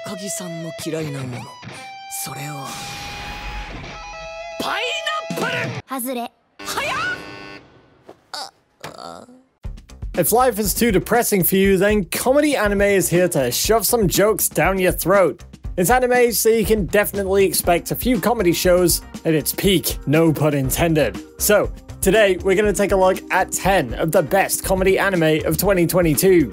高木さんの嫌いなもの、それはパイナップル。外れ。早っ。If life is too depressing for you, then comedy anime is here to shove some jokes down your throat. It's anime, so you can definitely expect a few comedy shows at its peak, no pun intended. So, today we're going to take a look at 10 of the best comedy anime of 2022.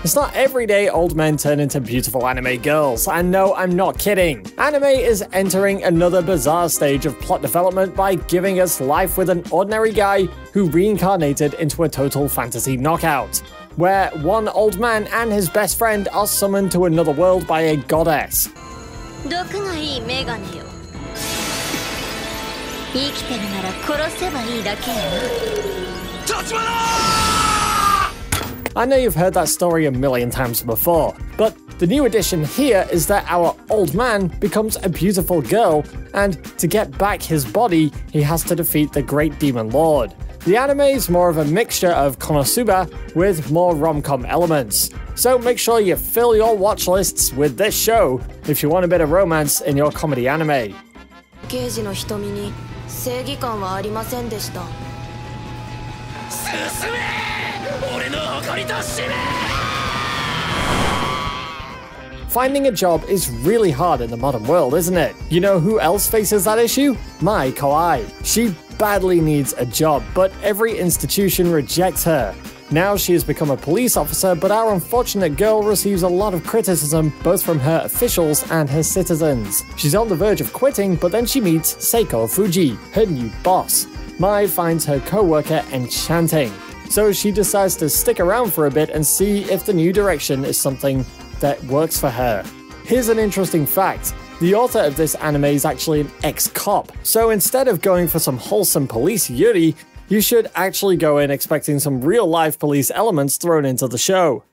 It's not every day old men turn into beautiful anime girls, and no, I'm not kidding. Anime is entering another bizarre stage of plot development by giving us life with an ordinary guy who reincarnated into a total fantasy knockout, where one old man and his best friend are summoned to another world by a goddess. I know you've heard that story a million times before, but the new addition here is that our old man becomes a beautiful girl, and to get back his body, he has to defeat the Great Demon Lord. The anime is more of a mixture of Konosuba with more rom-com elements, so make sure you fill your watch lists with this show if you want a bit of romance in your comedy anime. Finding a job is really hard in the modern world, isn't it? You know who else faces that issue? My Kauai. She badly needs a job, but every institution rejects her. Now she has become a police officer, but our unfortunate girl receives a lot of criticism both from her officials and her citizens. She's on the verge of quitting, but then she meets Seiko Fuji, her new boss. Mai finds her co-worker enchanting, so she decides to stick around for a bit and see if the new direction is something that works for her. Here's an interesting fact. The author of this anime is actually an ex-cop, so instead of going for some wholesome police yuri, you should actually go in expecting some real-life police elements thrown into the show.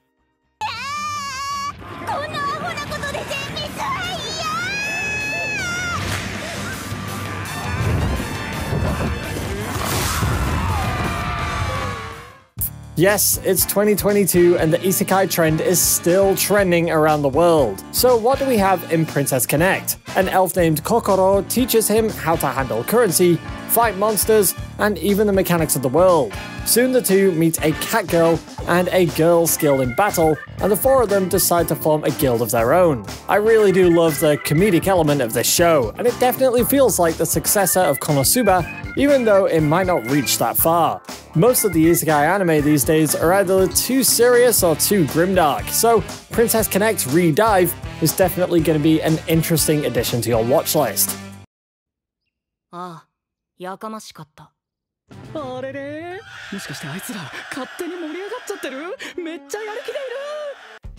Yes, it's 2022 and the isekai trend is still trending around the world. So what do we have in Princess Connect? An elf named Kokoro teaches him how to handle currency, fight monsters, and even the mechanics of the world. Soon the two meet a cat girl and a girl skilled in battle, and the four of them decide to form a guild of their own. I really do love the comedic element of this show, and it definitely feels like the successor of Konosuba, even though it might not reach that far. Most of the isekai anime these days are either too serious or too grimdark, so Princess Connect Redive is definitely going to be an interesting addition to your watch list.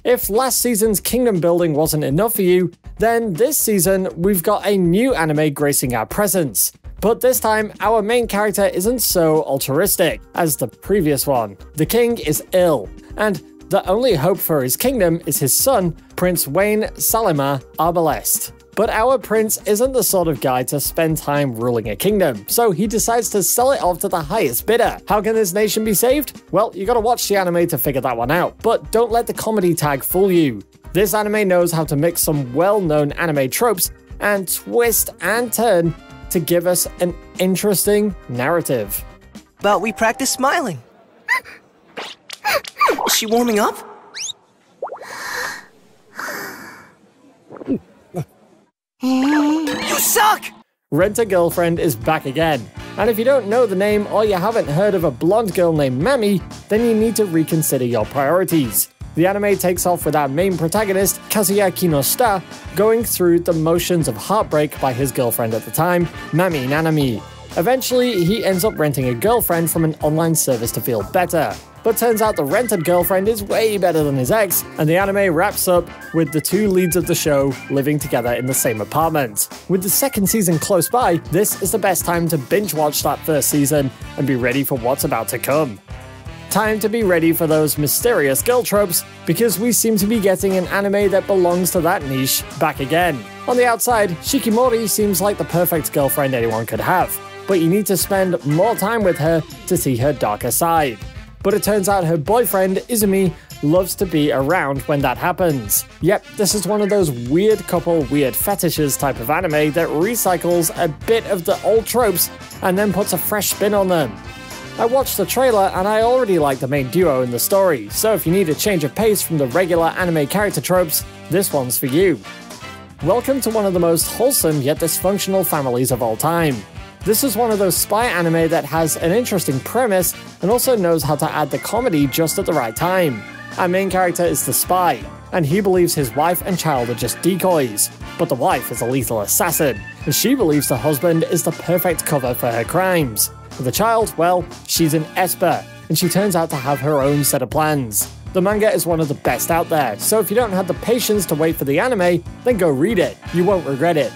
If last season's kingdom building wasn't enough for you, then this season we've got a new anime gracing our presence. But this time, our main character isn't so altruistic as the previous one. The king is ill, and the only hope for his kingdom is his son, Prince Wayne Salima Arbalest. But our prince isn't the sort of guy to spend time ruling a kingdom, so he decides to sell it off to the highest bidder. How can this nation be saved? Well, you gotta watch the anime to figure that one out, but don't let the comedy tag fool you. This anime knows how to mix some well-known anime tropes and twist and turn to give us an interesting narrative. But we practice smiling. Is she warming up? You suck! Rent-A-Girlfriend is back again. And if you don't know the name or you haven't heard of a blonde girl named Mami, then you need to reconsider your priorities. The anime takes off with our main protagonist, Kazuya Kinoshita, going through the motions of heartbreak by his girlfriend at the time, Mami Nanami. Eventually, he ends up renting a girlfriend from an online service to feel better. But turns out the rented girlfriend is way better than his ex, and the anime wraps up with the two leads of the show living together in the same apartment. With the second season close by, this is the best time to binge watch that first season and be ready for what's about to come. Time to be ready for those mysterious girl tropes, because we seem to be getting an anime that belongs to that niche back again. On the outside, Shikimori seems like the perfect girlfriend anyone could have, but you need to spend more time with her to see her darker side. But it turns out her boyfriend, Izumi, loves to be around when that happens. Yep, this is one of those weird couple, weird fetishes type of anime that recycles a bit of the old tropes and then puts a fresh spin on them. I watched the trailer and I already like the main duo in the story, so if you need a change of pace from the regular anime character tropes, this one's for you. Welcome to one of the most wholesome yet dysfunctional families of all time. This is one of those spy anime that has an interesting premise and also knows how to add the comedy just at the right time. Our main character is the spy, and he believes his wife and child are just decoys, but the wife is a lethal assassin, and she believes the husband is the perfect cover for her crimes. For the child, well, she's an Esper, and she turns out to have her own set of plans. The manga is one of the best out there, so if you don't have the patience to wait for the anime, then go read it. You won't regret it.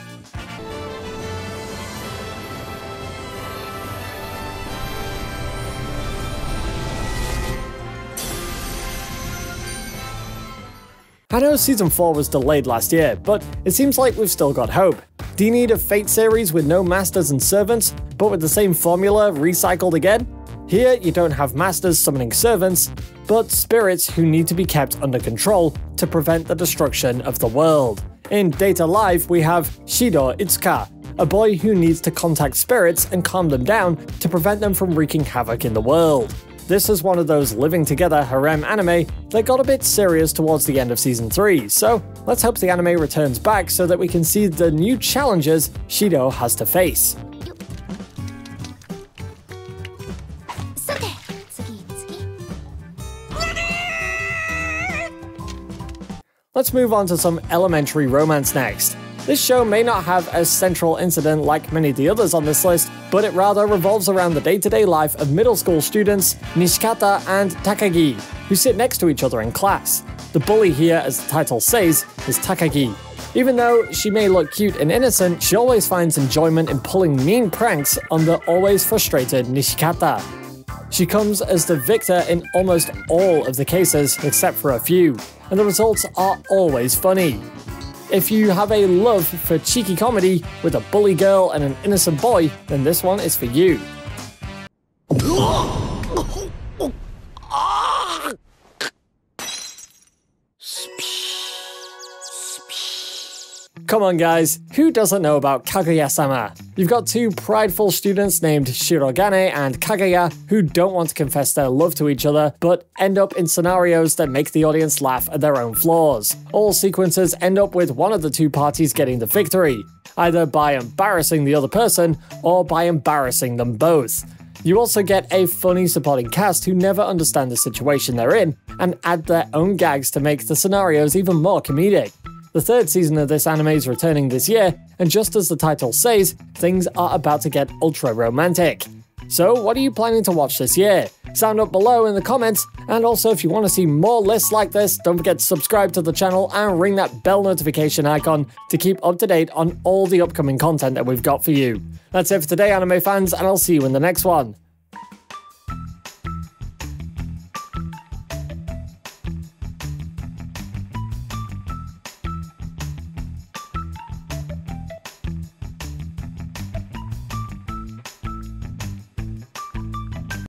I know Season 4 was delayed last year, but it seems like we've still got hope. Do you need a Fate series with no masters and servants, but with the same formula recycled again? Here, you don't have masters summoning servants, but spirits who need to be kept under control to prevent the destruction of the world. In Data Live, we have Shido Itsuka, a boy who needs to contact spirits and calm them down to prevent them from wreaking havoc in the world. This is one of those living together harem anime that got a bit serious towards the end of Season 3, so let's hope the anime returns back so that we can see the new challenges Shido has to face. Let's move on to some elementary romance next. This show may not have a central incident like many of the others on this list, but it rather revolves around the day-to-day life of middle school students Nishikata and Takagi, who sit next to each other in class. The bully here, as the title says, is Takagi. Even though she may look cute and innocent, she always finds enjoyment in pulling mean pranks on the always frustrated Nishikata. She comes as the victor in almost all of the cases except for a few, and the results are always funny. If you have a love for cheeky comedy with a bully girl and an innocent boy, then this one is for you. Come on guys, who doesn't know about Kagayasama? You've got two prideful students named Shirogane and Kagaya who don't want to confess their love to each other, but end up in scenarios that make the audience laugh at their own flaws. All sequences end up with one of the two parties getting the victory, either by embarrassing the other person or by embarrassing them both. You also get a funny supporting cast who never understand the situation they're in and add their own gags to make the scenarios even more comedic. The third season of this anime is returning this year, and just as the title says, things are about to get ultra romantic. So what are you planning to watch this year? Sound up below in the comments, and also if you want to see more lists like this, don't forget to subscribe to the channel and ring that bell notification icon to keep up to date on all the upcoming content that we've got for you. That's it for today, anime fans, and I'll see you in the next one.